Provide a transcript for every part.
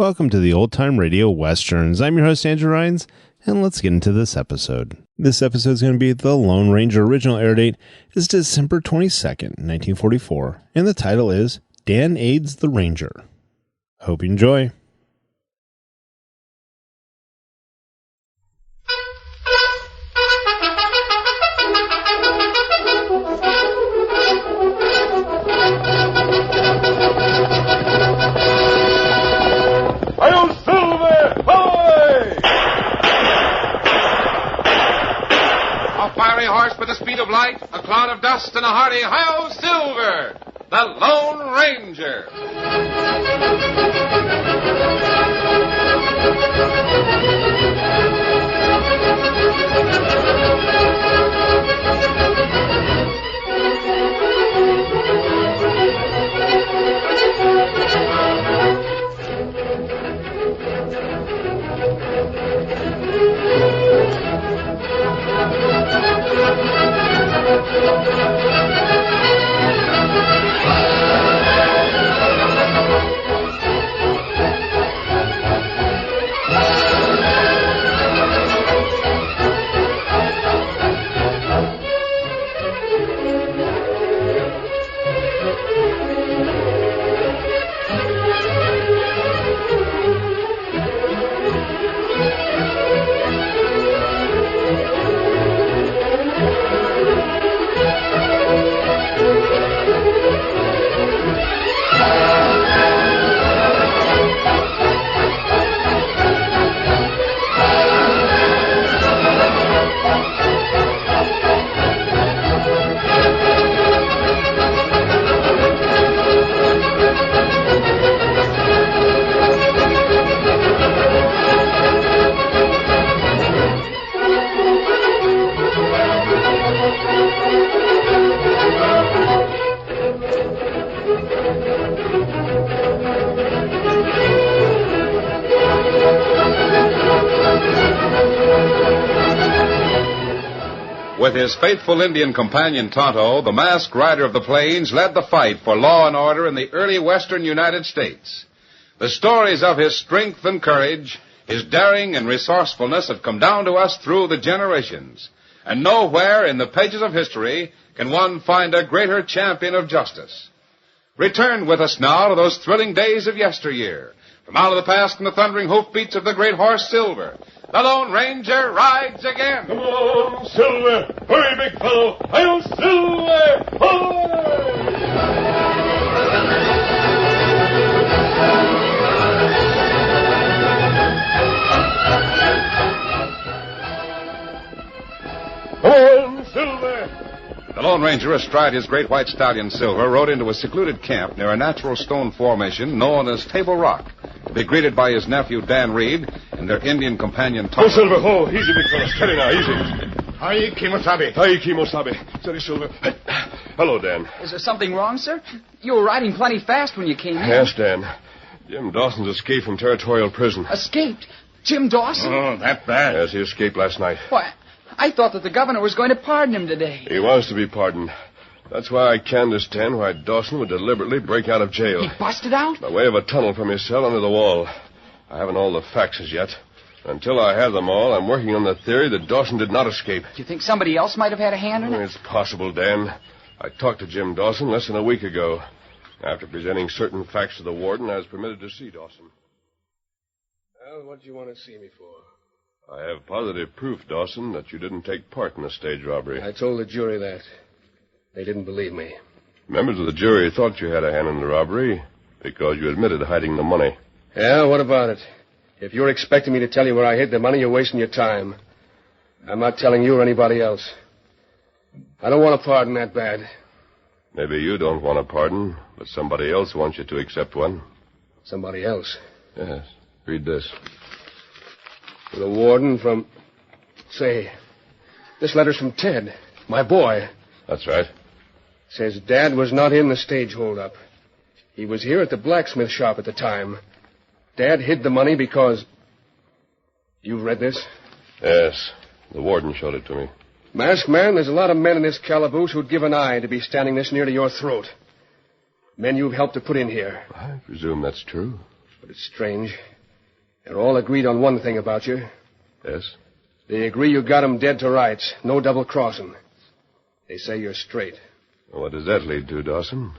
Welcome to the Old Time Radio Westerns. I'm your host, Andrew Rhynes, and let's get into this episode. This episode is going to be The Lone Ranger. Original air date is December 22nd, 1944, and the title is Dan Aids the Ranger. Hope you enjoy. Horse with the speed of light, a cloud of dust, and a hearty hi-yo Silver, the Lone Ranger. With his faithful Indian companion Tonto, the masked rider of the plains led the fight for law and order in the early western United States. The stories of his strength and courage, his daring and resourcefulness have come down to us through the generations. And nowhere in the pages of history can one find a greater champion of justice. Return with us now to those thrilling days of yesteryear. From out of the past and the thundering hoofbeats of the great horse Silver, the Lone Ranger rides again. Come on, Silver. Hurry, big fellow. Hi-yo, Silver. Come on, Silver. The Lone Ranger, astride his great white stallion Silver, rode into a secluded camp near a natural stone formation known as Table Rock, to be greeted by his nephew Dan Reed and their Indian companion Todd. Oh, Silver, oh, easy, big fella. Steady now, easy. Hi, Kimosabe. Hi, Kimosabe. Steady, Silver. Hello, Dan. Is there something wrong, sir? You were riding plenty fast when you came in. Yes, Dan. Jim Dawson's escaped from territorial prison. Escaped? Jim Dawson? Oh, that bad. Yes, he escaped last night. Why, I thought that the governor was going to pardon him today. He was to be pardoned. That's why I can't understand why Dawson would deliberately break out of jail. He busted out? By way of a tunnel from his cell under the wall. I haven't all the facts as yet. Until I have them all, I'm working on the theory that Dawson did not escape. Do you think somebody else might have had a hand in it? It's possible, Dan. I talked to Jim Dawson less than a week ago. After presenting certain facts to the warden, I was permitted to see Dawson. Well, what do you want to see me for? I have positive proof, Dawson, that you didn't take part in the stage robbery. I told the jury that. They didn't believe me. Members of the jury thought you had a hand in the robbery because you admitted hiding the money. Yeah, what about it? If you're expecting me to tell you where I hid the money, you're wasting your time. I'm not telling you or anybody else. I don't want a pardon that bad. Maybe you don't want a pardon, but somebody else wants you to accept one. Somebody else? Yes. Read this. To the warden from... Say, this letter's from Ted, my boy. That's right. Says Dad was not in the stage holdup. He was here at the blacksmith shop at the time. Dad hid the money because... You've read this? Yes. The warden showed it to me. Masked man, there's a lot of men in this calaboose who'd give an eye to be standing this near to your throat. Men you've helped to put in here. I presume that's true. But it's strange. They're all agreed on one thing about you. Yes? They agree you got him dead to rights. No double-crossing. They say you're straight. Well, what does that lead to, Dawson?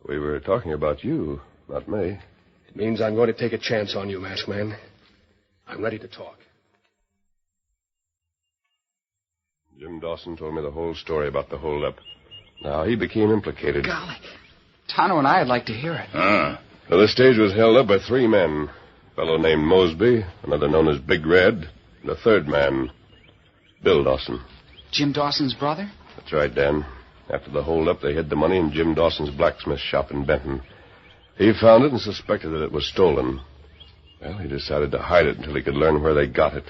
We were talking about you, not me. It means I'm going to take a chance on you, Masked Man. I'm ready to talk. Jim Dawson told me the whole story about the holdup. Now, he became implicated. Golly. Tonto and I'd like to hear it. Well, the stage was held up by 3 men. A fellow named Mosby, another known as Big Red, and a third man, Bill Dawson. Jim Dawson's brother? That's right, Dan. After the holdup, they hid the money in Jim Dawson's blacksmith shop in Benton. He found it and suspected that it was stolen. Well, he decided to hide it until he could learn where they got it.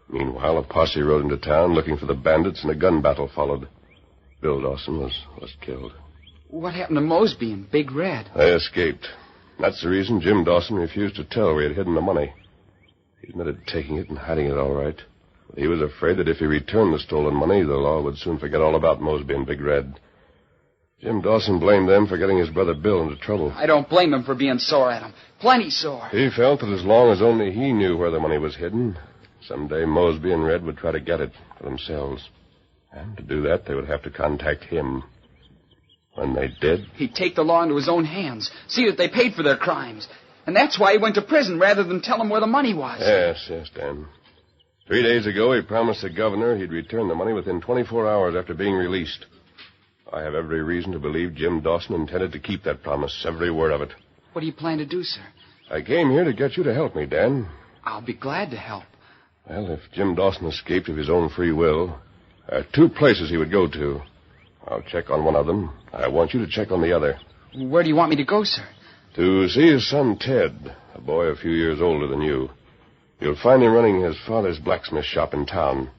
Meanwhile, a posse rode into town looking for the bandits, and a gun battle followed. Bill Dawson was killed. What happened to Mosby and Big Red? They escaped. That's the reason Jim Dawson refused to tell where he had hidden the money. He admitted taking it and hiding it all right. But he was afraid that if he returned the stolen money, the law would soon forget all about Mosby and Big Red. Jim Dawson blamed them for getting his brother Bill into trouble. I don't blame him for being sore at him. Plenty sore. He felt that as long as only he knew where the money was hidden, someday Mosby and Red would try to get it for themselves. And to do that, they would have to contact him. When they did... He'd take the law into his own hands, see that they paid for their crimes. And that's why he went to prison rather than tell them where the money was. Yes, Dan. 3 days ago, he promised the governor he'd return the money within 24 hours after being released. I have every reason to believe Jim Dawson intended to keep that promise, every word of it. What do you plan to do, sir? I came here to get you to help me, Dan. I'll be glad to help. Well, if Jim Dawson escaped of his own free will, there are 2 places he would go to. I'll check on one of them. I want you to check on the other. Where do you want me to go, sir? To see his son, Ted, a boy a few years older than you. You'll find him running his father's blacksmith shop in town.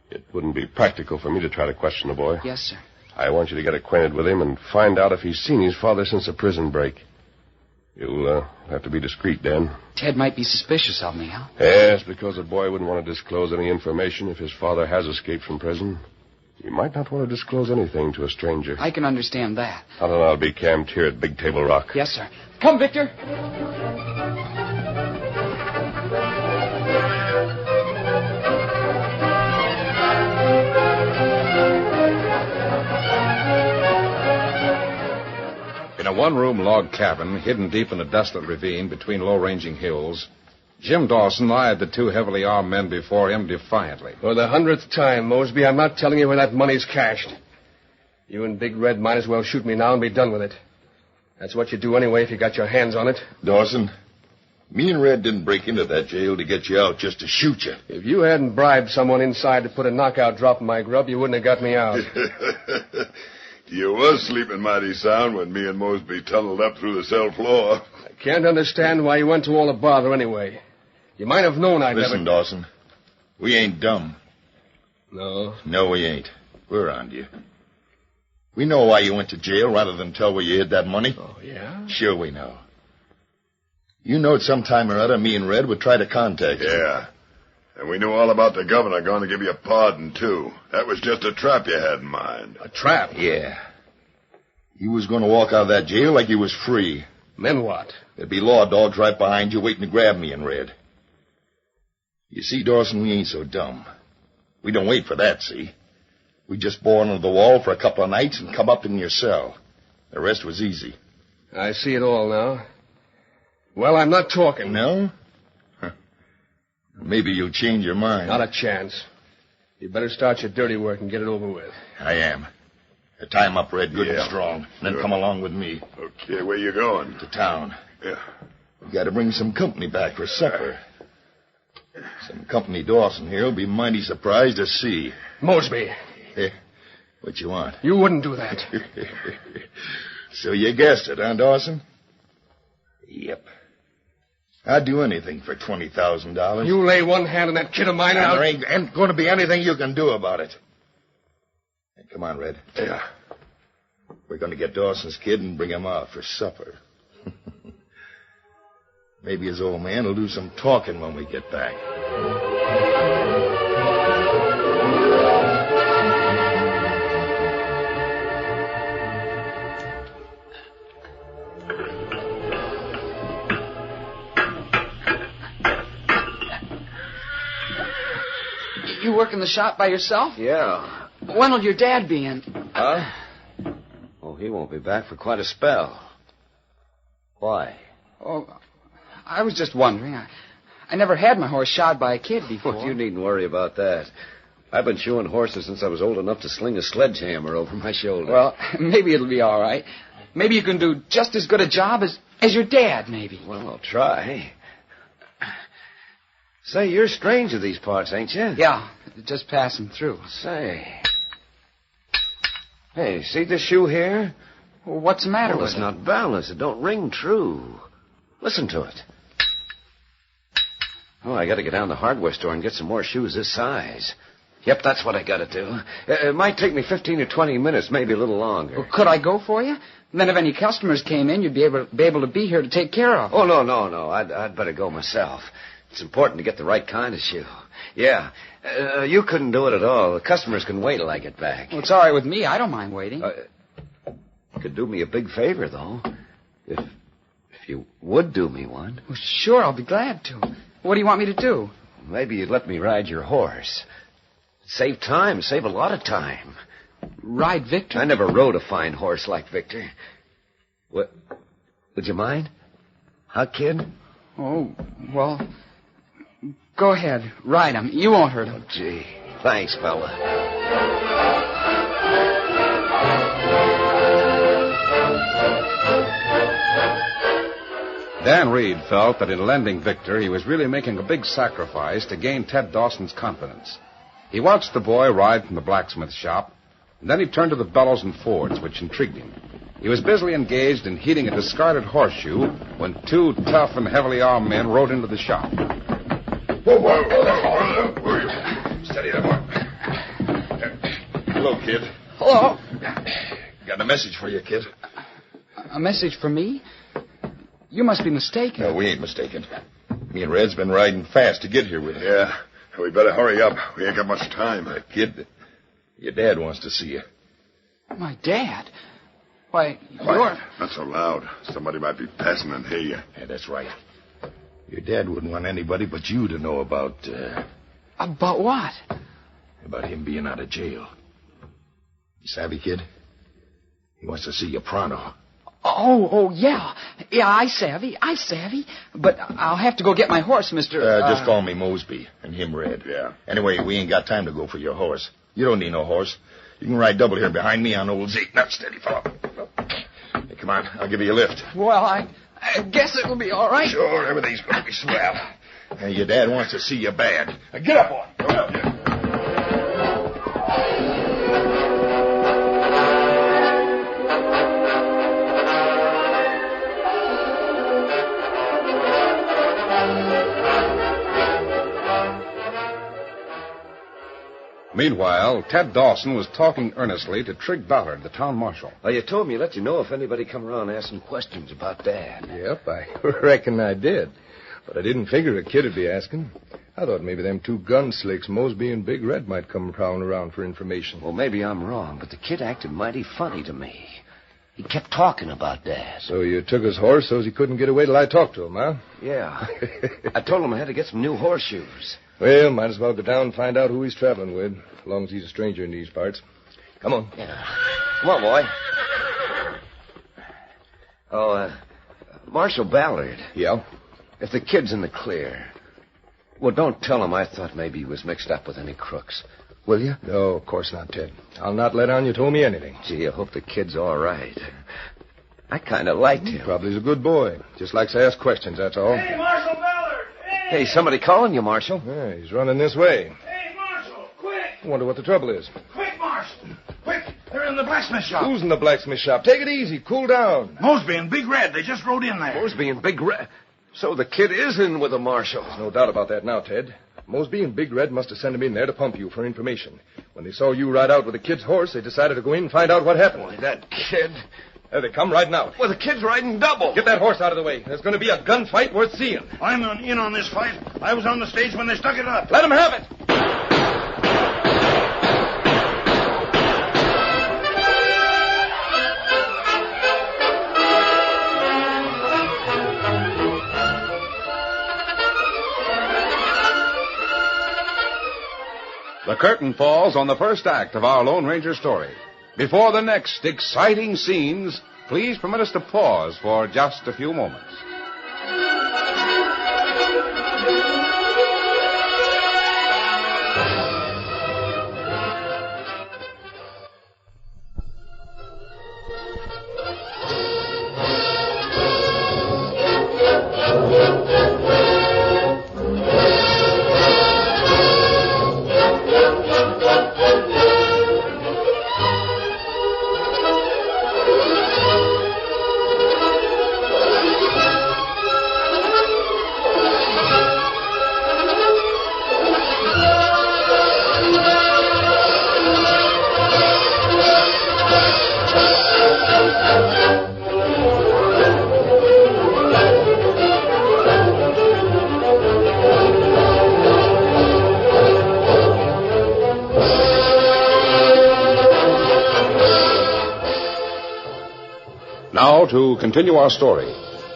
It wouldn't be practical for me to try to question the boy. Yes, sir. I want you to get acquainted with him and find out if he's seen his father since the prison break. You'll have to be discreet, Dan. Ted might be suspicious of me, huh? Yes, because the boy wouldn't want to disclose any information if his father has escaped from prison. He might not want to disclose anything to a stranger. I can understand that. Tonto and I'll be camped here at Big Table Rock. Yes, sir. Come, Victor. In a one-room log cabin hidden deep in a desolate ravine between low-ranging hills, Jim Dawson eyed the 2 heavily armed men before him defiantly. For the 100th time, Mosby, I'm not telling you where that money's cached. You and Big Red might as well shoot me now and be done with it. That's what you do anyway if you got your hands on it. Dawson, me and Red didn't break into that jail to get you out just to shoot you. If you hadn't bribed someone inside to put a knockout drop in my grub, you wouldn't have got me out. You was sleeping mighty sound when me and Mosby tunneled up through the cell floor. I can't understand why you went to all the bother anyway. You might have known I'd Listen, Dawson, we ain't dumb. No? No, we ain't. We're on to you. We know why you went to jail rather than tell where you hid that money. Oh, yeah? Sure we know. You knowed sometime or other me and Red would try to contact you. Yeah. And we knew all about the governor going to give you a pardon, too. That was just a trap you had in mind. A trap? Yeah. You was going to walk out of that jail like you was free. Then what? There'd be law dogs right behind you waiting to grab me and Red. You see, Dawson, we ain't so dumb. We don't wait for that, see? We just bore under the wall for a couple of nights and come up in your cell. The rest was easy. I see it all now. Well, I'm not talking. No? Huh. Maybe you'll change your mind. Not a chance. You better start your dirty work and get it over with. I am. Tie him up, Red, good and Yeah. strong. Then Sure. come along with me Okay, where you going? to town. Yeah. We got to bring some company back for supper. Some company Dawson here will be mighty surprised to see. Mosby, Eh, what you want? you wouldn't do that. So you guessed it, huh, Dawson? Yep. I'd do anything for $20,000. You lay one hand on that kid of mine, and And I'll... there ain't going to be anything you can do about it. Hey, come on, Red. Yeah. We're going to get Dawson's kid and bring him out for supper. Maybe his old man will do some talking when we get back. You work in the shop by yourself? Yeah. When'll your dad be in? Huh? Oh, he won't be back for quite a spell. Why? Oh, I was just wondering. I never had my horse shod by a kid before. Well, you needn't worry about that. I've been shoeing horses since I was old enough to sling a sledgehammer over my shoulder. Well, maybe it'll be all right. Maybe you can do just as good a job as your dad, maybe. Well, I'll try. Say, you're strange to these parts, ain't you? Yeah, just passing through. Say. Hey, see this shoe here? Well, what's the matter with it's it? not balanced. It don't ring true. Listen to it. Oh, I got to get down to the hardware store and get some more shoes this size. Yep, that's what I got to do. It might take me 15 or 20 minutes, maybe a little longer. Well, could I go for you? And then if any customers came in, you'd be able to be here to take care of them. Oh, no. I'd better go myself. It's important to get the right kind of shoe. Yeah. You couldn't do it at all. The customers can wait till I get back. Well, it's all right with me. I don't mind waiting. Could do me a big favor, though. If you would do me one. Well, sure, I'll be glad to. What do you want me to do? Maybe you'd let me ride your horse. Save time. Save a lot of time. Ride Victor? I never rode a fine horse like Victor. What? Would you mind? Huh, kid? Oh, well, go ahead. Ride him. You won't hurt him. Oh, gee. Thanks, fella. Dan Reed felt that in lending Victor, he was really making a big sacrifice to gain Ted Dawson's confidence. He watched the boy ride from the blacksmith shop, and then he turned to the bellows and fords, which intrigued him. He was busily engaged in heating a discarded horseshoe when two tough and heavily armed men rode into the shop. Whoa. Steady there, boy. Hello, kid. Hello. Got a message for you, kid. A message for me? You must be mistaken. No, we ain't mistaken. Me and Red's been riding fast to get here with you. Yeah. We better hurry up. We ain't got much time. Kid, your dad wants to see you. My dad? Why, Quiet. Not so loud. Somebody might be passing and hear you. Yeah, that's right. Your dad wouldn't want anybody but you to know about... About what? About him being out of jail. You savvy, kid? He wants to see you pronto. Oh, yeah. Yeah, I savvy. But I'll have to go get my horse, Mr. Just call me Mosby, and him Red. Yeah. Anyway, we ain't got time to go for your horse. You don't need no horse. You can ride double here behind me on old Zeke. Now, steady, fella. Hey, come on. I'll give you a lift. Well, I guess it'll be all right. Sure, everything's going to be swell. Hey, your dad wants to see you bad. Now, get up, boy. Come up here. Meanwhile, Ted Dawson was talking earnestly to Trig Ballard, the town marshal. Well, you told me let you know if anybody come around asking questions about Dad. Yep, I reckon I did. But I didn't figure a kid would be asking. I thought maybe them two gun slicks, Mosby and Big Red, might come prowling around for information. Well, maybe I'm wrong, but the kid acted mighty funny to me. He kept talking about Dad. So you took his horse so he couldn't get away till I talked to him, huh? Yeah. I told him I had to get some new horseshoes. Well, might as well go down and find out who he's traveling with, as long as he's a stranger in these parts. Come on. Yeah. Come on, boy. Oh, Marshal Ballard. Yeah? If the kid's in the clear, well, don't tell him I thought maybe he was mixed up with any crooks. Will you? No, of course not, Ted. I'll not let on you told me anything. Gee, I hope the kid's all right. I kind of liked him. Probably he's a good boy. Just likes to ask questions, that's all. Hey, Marshal Ballard! Hey, somebody calling you, Marshal. Yeah, he's running this way. Hey, Marshal, quick! I wonder what the trouble is. Quick, Marshal! Quick! They're in the blacksmith shop. Who's in the blacksmith shop? Take it easy. Cool down. Mosby and Big Red, they just rode in there. Mosby and Big Red. So the kid is in with the Marshal. There's no doubt about that now, Ted. Mosby and Big Red must have sent him in there to pump you for information. When they saw you ride out with the kid's horse, they decided to go in and find out what happened. Boy, that kid... There they come riding out. Well, the kid's riding double. Get that horse out of the way. There's going to be a gunfight worth seeing. I'm in on this fight. I was on the stage when they stuck it up. Let him have it. The curtain falls on the first act of our Lone Ranger story. Before the next exciting scenes, please permit us to pause for just a few moments. Now, to continue our story.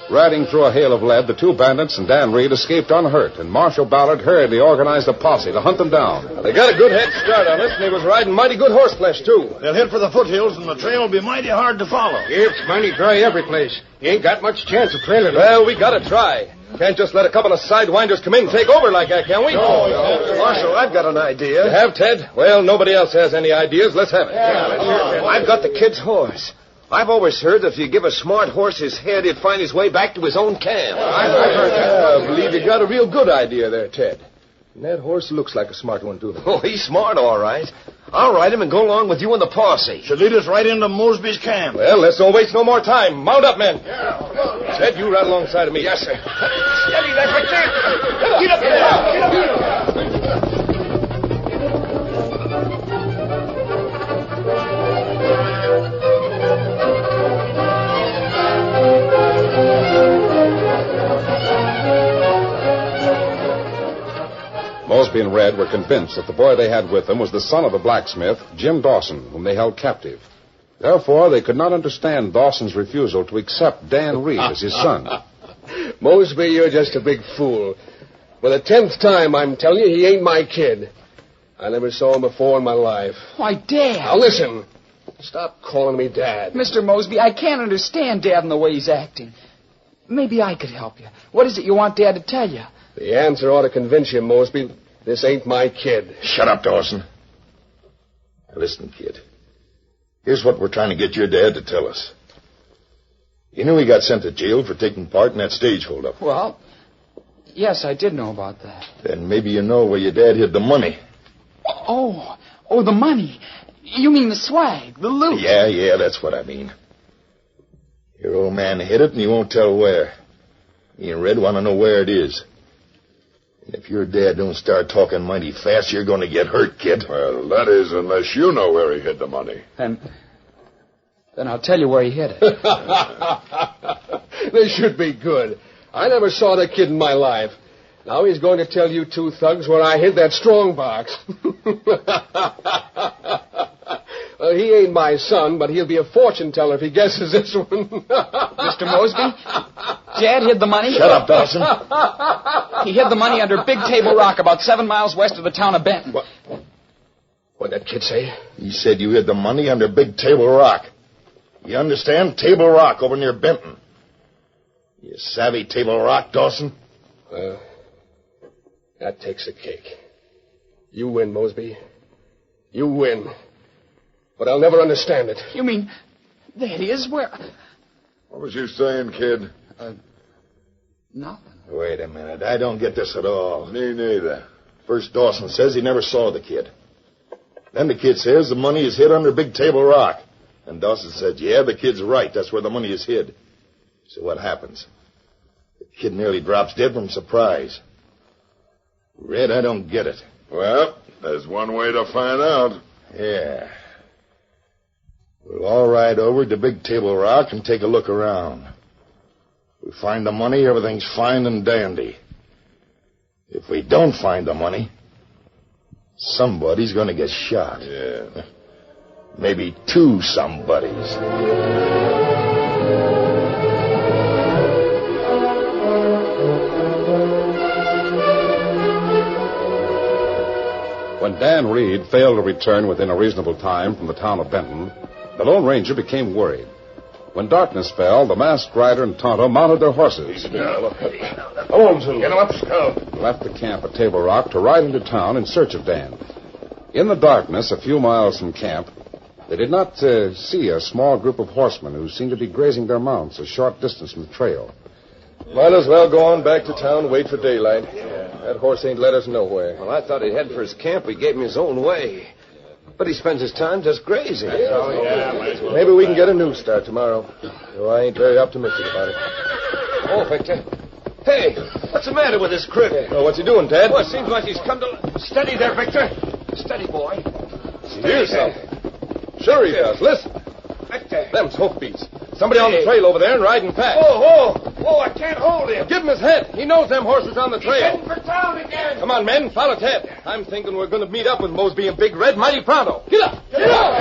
Riding through a hail of lead, the two bandits and Dan Reed escaped unhurt, and Marshal Ballard hurriedly organized a posse to hunt them down. They got a good head start on us, and he was riding mighty good horseflesh, too. They'll head for the foothills, and the trail will be mighty hard to follow. It's mighty dry every place. You ain't got much chance of trailing them. Well, we gotta try. Can't just let a couple of sidewinders come in and take over like that, can we? No. Marshal, I've got an idea. You have, Ted? Well, nobody else has any ideas. Let's have it. I've got the kid's horse. I've always heard that if you give a smart horse his head, he'd find his way back to his own camp. I've heard that. I believe you got a real good idea there, Ted. And that horse looks like a smart one, too. Oh, he's smart, all right. I'll ride him and go along with you and the posse. Should lead us right into Mosby's camp. Well, let's don't waste no more time. Mount up, men. Yeah. Ted, you ride alongside of me. Yes, sir. Steady there, right there. Get up there. Get up. Mosby and Red were convinced that the boy they had with them was the son of the blacksmith, Jim Dawson, whom they held captive. Therefore, they could not understand Dawson's refusal to accept Dan Reed as his son. Mosby, you're just a big fool. For the 10th time, I'm telling you, he ain't my kid. I never saw him before in my life. Why, Dad. Now, listen. Stop calling me Dad. Mr. Mosby, I can't understand Dad and the way he's acting. Maybe I could help you. What is it you want Dad to tell you? The answer ought to convince you, Mosby. This ain't my kid. Shut up, Dawson. Now, listen, kid. Here's what we're trying to get your dad to tell us. You knew he got sent to jail for taking part in that stage holdup. Well, yes, I did know about that. Then maybe you know where your dad hid the money. Oh, the money. You mean the swag, the loot. Yeah, that's what I mean. Your old man hid it, and he won't tell where. Me and Red want to know where it is. And if your dad don't start talking mighty fast, you're going to get hurt, kid. Well, that is, unless you know where he hid the money. Then I'll tell you where he hid it. This should be good. I never saw the kid in my life. Now he's going to tell you two thugs where I hid that strong box. Well, he ain't my son, but he'll be a fortune teller if he guesses this one. Mr. Mosby, Dad hid the money. Shut up, Dawson. He hid the money under Big Table Rock, about 7 miles west of the town of Benton. What'd that kid say? He said you hid the money under Big Table Rock. You understand? Table Rock over near Benton. You savvy Table Rock, Dawson? Well, that takes a cake. You win, Mosby. You win. But I'll never understand it. You mean that is where... What was you saying, kid? Nothing. Wait a minute. I don't get this at all. Me neither. First, Dawson says he never saw the kid. Then the kid says the money is hid under Big Table Rock. And Dawson said, yeah, the kid's right. That's where the money is hid. So what happens? The kid nearly drops dead from surprise. Red, I don't get it. Well, there's one way to find out. Yeah. We'll all ride over to Big Table Rock and take a look around. We find the money, everything's fine and dandy. If we don't find the money, somebody's going to get shot. Yeah. Maybe two somebodies. When When Dan Reed failed to return within a reasonable time from the town of Benton, the Lone Ranger became worried. When darkness fell, the masked rider and Tonto mounted their horses. Come on, Zulu. Get him up, Scout. Left the camp at Table Rock to ride into town in search of Dan. In the darkness, a few miles from camp, they did not see a small group of horsemen who seemed to be grazing their mounts a short distance from the trail. Might as well go on back to town and wait for daylight. That horse ain't led us nowhere. Well, I thought he'd head for his camp. We gave him his own way. But he spends his time just grazing. Maybe we can get a new start tomorrow. Though I ain't very optimistic about it. Oh, Victor. Hey, what's the matter with this critter? Oh, what's he doing, Dad? Well, it seems like he's come to... Steady there, Victor. Steady, boy. He hears something. Sure he does. Listen. Victor. Them's hoofbeats. Somebody on the trail over there and riding fast. Oh, I can't hold him. Give him his head. He knows them horses on the trail. Heading for town again. Come on, men. Follow Ted. I'm thinking we're going to meet up with Mosby and Big Red mighty pronto. Get up. Get up.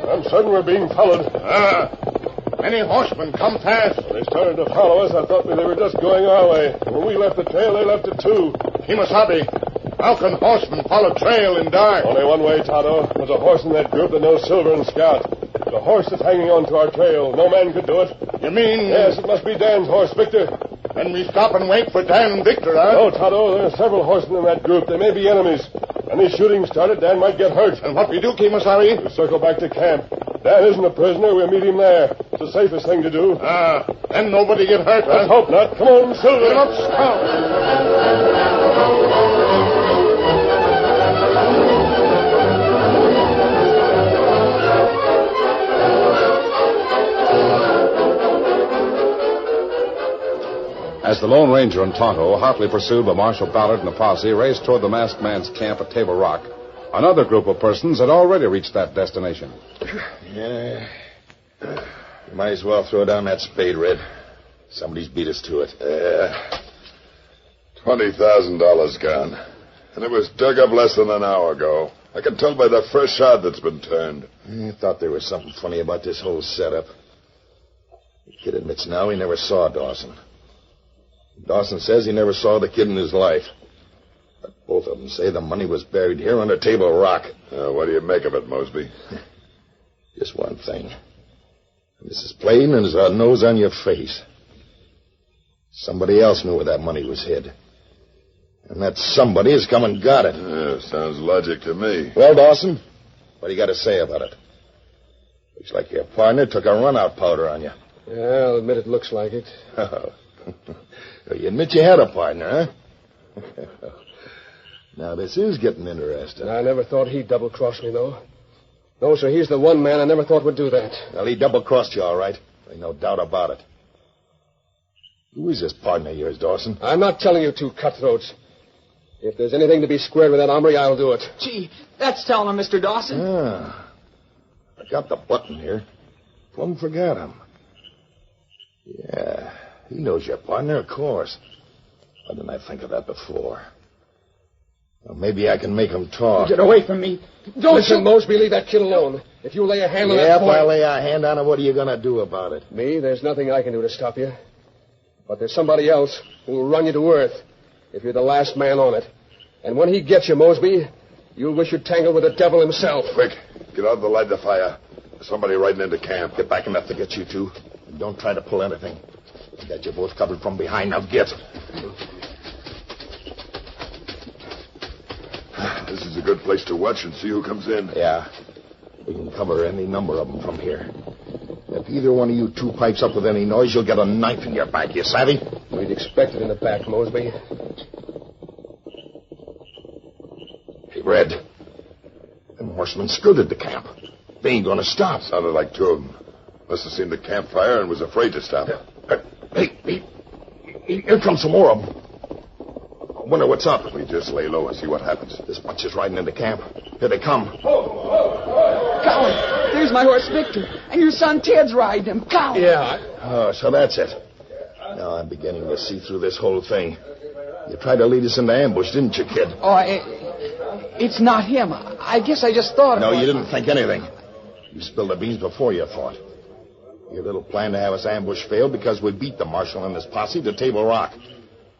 I'm certain we're being followed. Many horsemen come fast. When they started to follow us, I thought they were just going our way. When we left the trail, they left it too. Kimasabi, how can horsemen follow trail in dark? Only one way, Tonto. There's a horse in that group that knows Silver and Scout. The horse that's hanging on to our trail. No man could do it. You mean... Yes, it must be Dan's horse, Victor. Then we stop and wait for Dan and Victor, huh? No, Tonto, there are several horsemen in that group. They may be enemies. Any shooting started, Dan might get hurt. And what we do, Kimasabi? We circle back to camp. Dan isn't a prisoner. We'll meet him there. It's the safest thing to do. Then nobody get hurt, huh? Let's hope not. Come on, Silver. Get him up, Scout. As the Lone Ranger and Tonto, hotly pursued by Marshal Ballard and the posse, raced toward the masked man's camp at Table Rock, another group of persons had already reached that destination. Yeah. You might as well throw down that spade, Red. Somebody's beat us to it. $20,000 gone. And it was dug up less than an hour ago. I can tell by the fresh shot that's been turned. I thought there was something funny about this whole setup. The kid admits now he never saw Dawson. Dawson says he never saw the kid in his life. But both of them say the money was buried here under Table Rock. What do you make of it, Mosby? Just one thing. This is plain as a nose on your face. Somebody else knew where that money was hid. And that somebody has come and got it. Sounds logic to me. Well, Dawson, what do you got to say about it? Looks like your partner took a run-out powder on you. Yeah, I'll admit it looks like it. You admit you had a partner, huh? Now, this is getting interesting. I never thought he'd double-cross me, though. No, sir, he's the one man I never thought would do that. Well, he double-crossed you, all right. Ain't no doubt about it. Who is this partner of yours, Dawson? I'm not telling you two cutthroats. If there's anything to be squared with that hombre, I'll do it. Gee, that's telling him, Mr. Dawson. I got the button here. Plumb forgot him. Yeah, he knows your partner, of course. Why didn't I think of that before? Well, maybe I can make him talk. Get away from me. Don't Listen, Mosby, leave that kid alone. If you lay a hand on that boy... Yeah, if I lay a hand on him, what are you going to do about it? Me? There's nothing I can do to stop you. But there's somebody else who will run you to earth if you're the last man on it. And when he gets you, Mosby, you'll wish you'd tangled with the devil himself. Quick, get out and light the fire. There's somebody riding into camp. Get back enough to get you two. And don't try to pull anything. I got you both covered from behind. Now get. This is a good place to watch and see who comes in. Yeah. We can cover any number of them from here. If either one of you two pipes up with any noise, you'll get a knife in your back, you savvy? We'd expect it in the back, Mosby. Hey, Red. Them horsemen skirted the camp. They ain't gonna stop. Sounded like two of them. Must have seen the campfire and was afraid to stop. Hey, here comes some more of them. I wonder what's up. We just lay low and see what happens. This bunch is riding into camp. Here they come. Golly, there's my horse Victor, and your son Ted's riding him. Golly. Yeah. Oh, so that's it. Now I'm beginning to see through this whole thing. You tried to lead us into ambush, didn't you, kid? Oh, It's not him. I guess I just thought... No, you didn't think anything. You spilled the beans before you thought. Your little plan to have us ambush failed because we beat the marshal and his posse to Table Rock.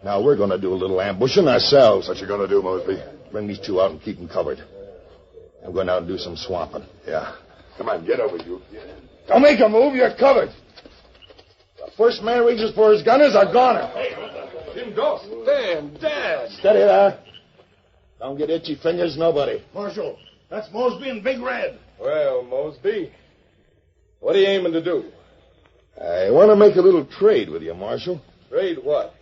Now we're going to do a little ambushing ourselves. What you going to do, Mosby? Bring these two out and keep them covered. I'm going out and do some swamping. Yeah. Come on, get over, you. Don't make a move. You're covered. The first man reaches for his gun is a goner. Hey, Jim Dawson. Dan, Dad. Steady there. Don't get itchy fingers, nobody. Marshal, that's Mosby and Big Red. Well, Mosby, what are you aiming to do? I want to make a little trade with you, Marshal. Trade what?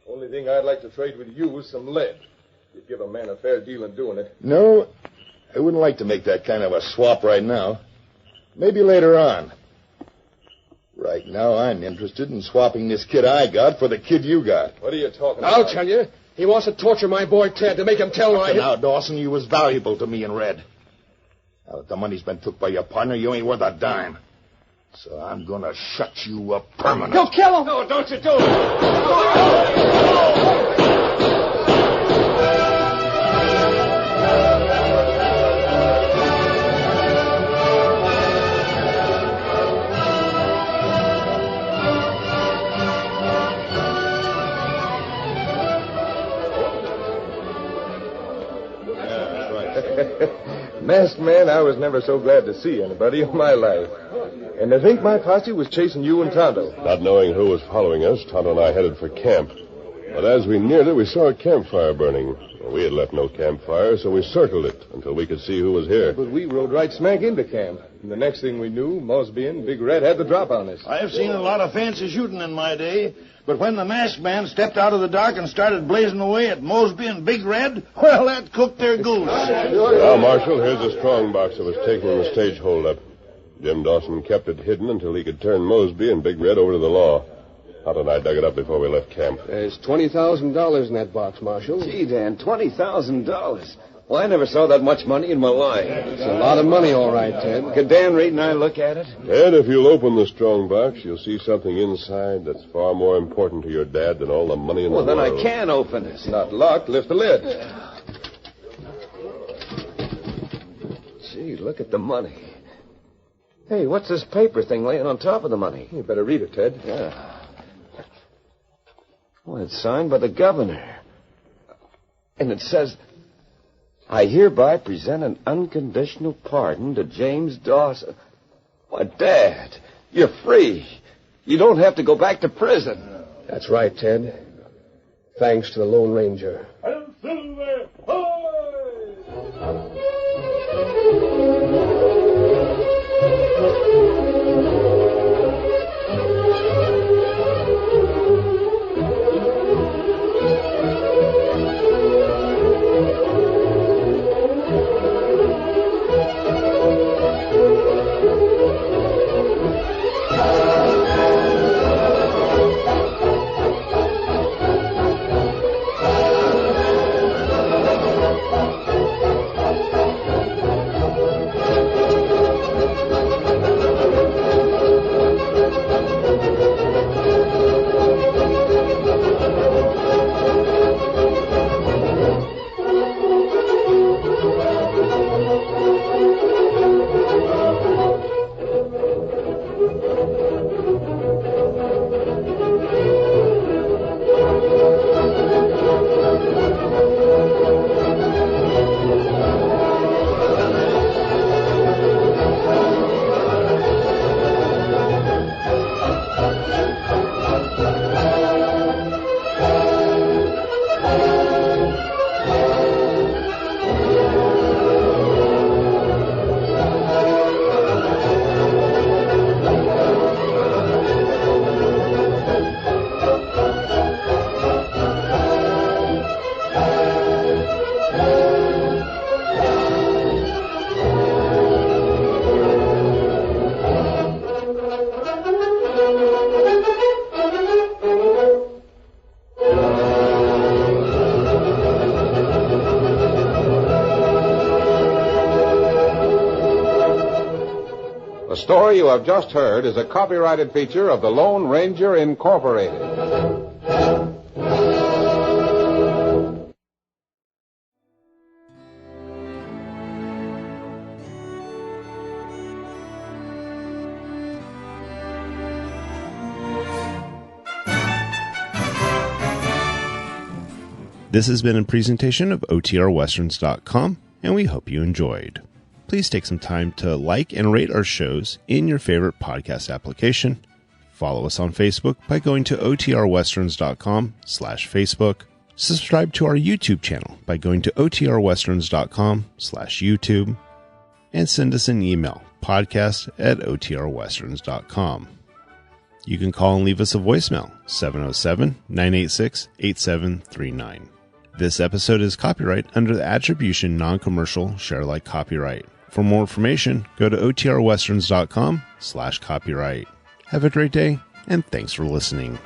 Only thing I'd like to trade with you is some lead. You'd give a man a fair deal in doing it. No, I wouldn't like to make that kind of a swap right now. Maybe later on. Right now, I'm interested in swapping this kid I got for the kid you got. What are you talking about? I'll tell you. He wants to torture my boy Ted to make him tell why... Now, Dawson, you was valuable to me and Red. Now that the money's been took by your partner, you ain't worth a dime. So I'm going to shut you up permanent. You'll kill him! No, don't you do it! Masked man, I was never so glad to see anybody in my life. And to think my posse was chasing you and Tonto. Not knowing who was following us, Tonto and I headed for camp. But as we neared it, we saw a campfire burning. We had left no campfire, so we circled it until we could see who was here. But we rode right smack into camp. And the next thing we knew, Mosby and Big Red had the drop on us. I've seen a lot of fancy shooting in my day, but when the masked man stepped out of the dark and started blazing away at Mosby and Big Red, well, that cooked their goose. Now, Marshal, here's a strong box that was taken in the stage holdup. Jim Dawson kept it hidden until he could turn Mosby and Big Red over to the law. Tonto and I dug it up before we left camp. There's $20,000 in that box, Marshal. Gee, Dan, $20,000. Well, I never saw that much money in my life. It's a lot of money, all right, Ted. Could Dan Reed and I look at it? Ted, if you'll open the strong box, you'll see something inside that's far more important to your dad than all the money in the world. Well, then I can open it. It's not locked. Lift the lid. Gee, look at the money. Hey, what's this paper thing laying on top of the money? You better read it, Ted. Yeah. Well, it's signed by the governor. And it says, I hereby present an unconditional pardon to James Dawson. Why, Dad, you're free. You don't have to go back to prison. That's right, Ted. Thanks to the Lone Ranger. The story you have just heard is a copyrighted feature of the Lone Ranger Incorporated. This has been a presentation of OTRWesterns.com, and we hope you enjoyed. Please take some time to like and rate our shows in your favorite podcast application. Follow us on Facebook by going to OTRWesterns.com/Facebook. Subscribe to our YouTube channel by going to OTRWesterns.com/YouTube. And send us an email, podcast@OTRWesterns.com. You can call and leave us a voicemail, 707-986-8739. This episode is copyright under the Attribution Non-Commercial Share-alike copyright. For more information, go to OTRWesterns.com/copyright. Have a great day, and thanks for listening.